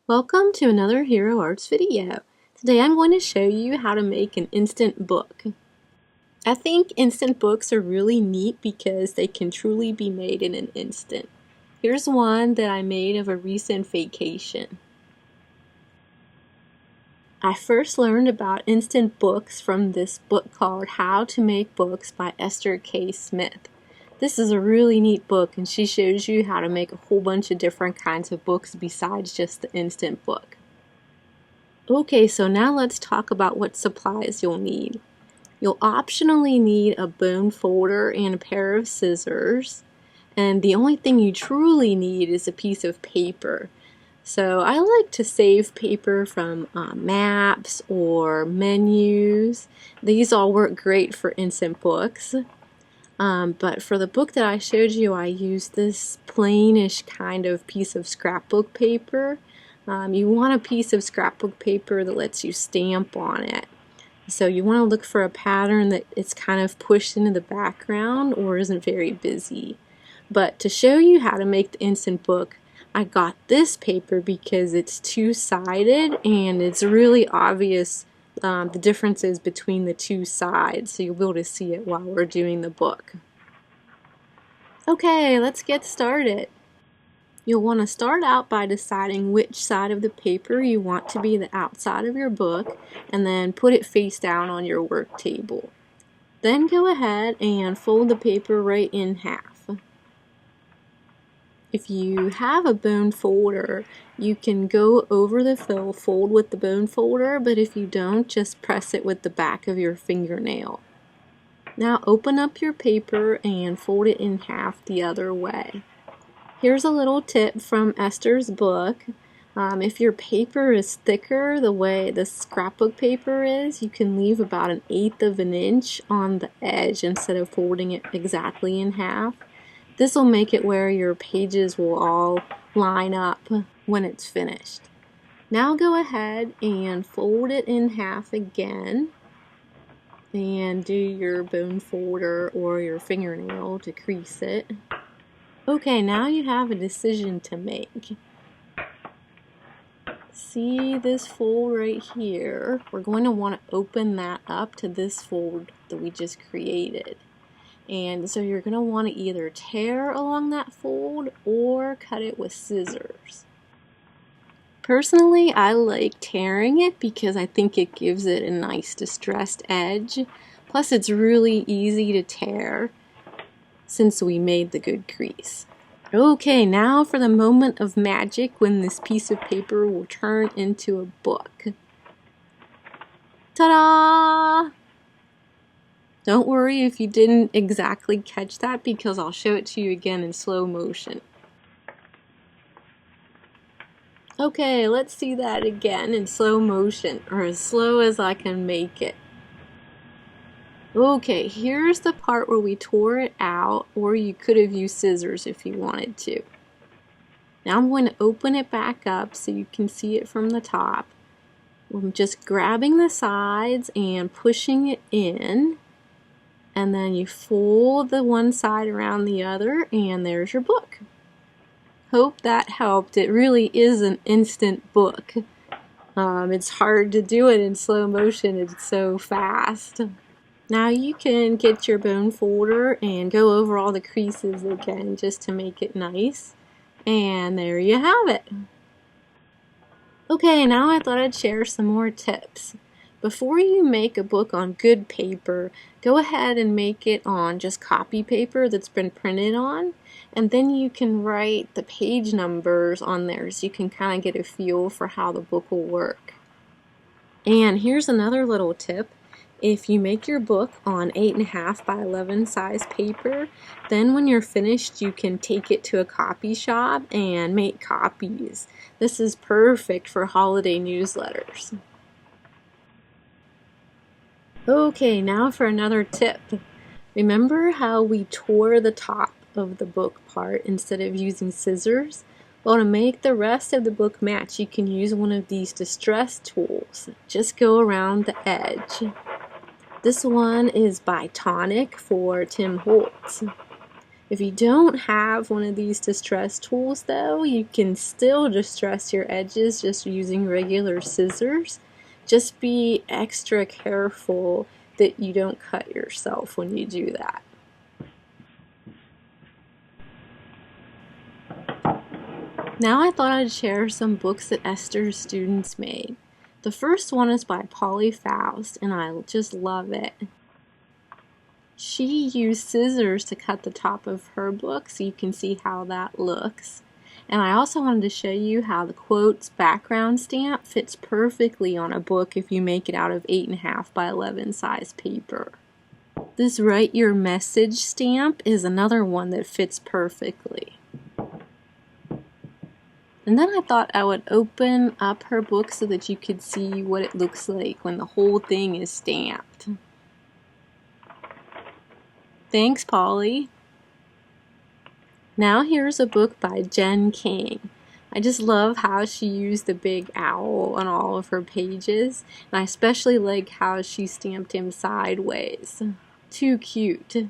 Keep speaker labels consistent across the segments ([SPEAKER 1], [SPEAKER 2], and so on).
[SPEAKER 1] Welcome to another Hero Arts video. Today I'm going to show you how to make an instant book. I think instant books are really neat because they can truly be made in an instant. Here's one that I made of a recent vacation. I first learned about instant books from this book called How to Make Books by Esther K. Smith. This is a really neat book, and she shows you how to make a whole bunch of different kinds of books besides just the instant book. Okay, so now let's talk about what supplies you'll need. You'll optionally need a bone folder and a pair of scissors, and the only thing you truly need is a piece of paper. So I like to save paper from maps or menus. These all work great for instant books. But for the book that I showed you, I used this plainish kind of piece of scrapbook paper. You want a piece of scrapbook paper that lets you stamp on it. So you want to look for a pattern that it's kind of pushed into the background or isn't very busy. But to show you how to make the instant book, I got this paper because it's two-sided and it's really obvious the differences between the two sides, so you'll be able to see it while we're doing the book. Okay, let's get started. You'll want to start out by deciding which side of the paper you want to be the outside of your book, and then put it face down on your work table. Then go ahead and fold the paper right in half. If you have a bone folder, you can go over the fold with the bone folder, but if you don't, just press it with the back of your fingernail. Now open up your paper and fold it in half the other way. Here's a little tip from Esther's book. If your paper is thicker the way the scrapbook paper is, you can leave about 1/8 of an inch on the edge instead of folding it exactly in half. This will make it where your pages will all line up when it's finished. Now go ahead and fold it in half again and do your bone folder or your fingernail to crease it. Okay, now you have a decision to make. See this fold right here? We're going to want to open that up to this fold that we just created. And so you're going to want to either tear along that fold or cut it with scissors. Personally, I like tearing it because I think it gives it a nice distressed edge. Plus, it's really easy to tear since we made the good crease. Okay, now for the moment of magic when this piece of paper will turn into a book. Ta-da! Don't worry if you didn't exactly catch that because I'll show it to you again in slow motion. Okay, let's see that again in slow motion, or as slow as I can make it. Okay, here's the part where we tore it out, or you could have used scissors if you wanted to. Now I'm going to open it back up so you can see it from the top. I'm just grabbing the sides and pushing it in. And then you fold the one side around the other, and there's your book. Hope that helped. It really is an instant book. It's hard to do it in slow motion. It's so fast. Now you can get your bone folder and go over all the creases again just to make it nice. And there you have it. Okay, now I thought I'd share some more tips. Before you make a book on good paper, go ahead and make it on just copy paper that's been printed on, and then you can write the page numbers on there so you can kind of get a feel for how the book will work. And here's another little tip. If you make your book on 8.5 by 11 size paper, then when you're finished you can take it to a copy shop and make copies. This is perfect for holiday newsletters. Okay, now for another tip. Remember how we tore the top of the book part instead of using scissors? Well, to make the rest of the book match, you can use one of these distress tools. Just go around the edge. This one is by Tonic for Tim Holtz. If you don't have one of these distress tools though, you can still distress your edges just using regular scissors. Just be extra careful that you don't cut yourself when you do that. Now I thought I'd share some books that Esther's students made. The first one is by Polly Faust, and I just love it. She used scissors to cut the top of her book, so you can see how that looks. And I also wanted to show you how the quotes background stamp fits perfectly on a book if you make it out of 8.5 by 11 size paper. This Write Your Message stamp is another one that fits perfectly. And then I thought I would open up her book so that you could see what it looks like when the whole thing is stamped. Thanks, Polly. Now here's a book by Jen King. I just love how she used the big owl on all of her pages, and I especially like how she stamped him sideways. Too cute.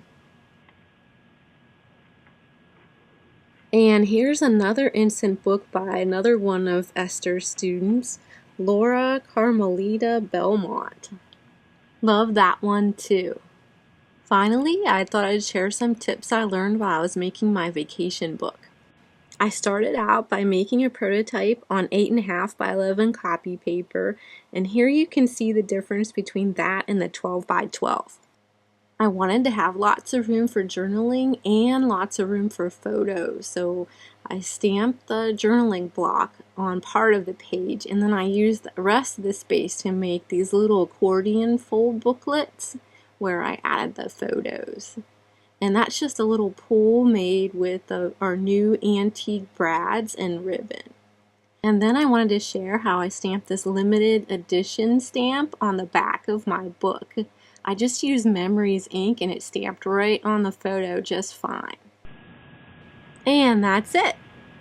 [SPEAKER 1] And here's another instant book by another one of Esther's students, Laura Carmelita Belmont. Love that one too. Finally, I thought I'd share some tips I learned while I was making my vacation book. I started out by making a prototype on 8.5 by 11 copy paper, and here you can see the difference between that and the 12 by 12. I wanted to have lots of room for journaling and lots of room for photos, so I stamped the journaling block on part of the page, and then I used the rest of the space to make these little accordion fold booklets where I added the photos. And that's just a little pull made with our new antique brads and ribbon. And then I wanted to share how I stamped this limited edition stamp on the back of my book. I just used Memories ink and it stamped right on the photo just fine. And that's it.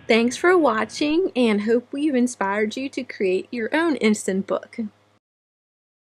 [SPEAKER 1] Thanks for watching, and hope we've inspired you to create your own instant book.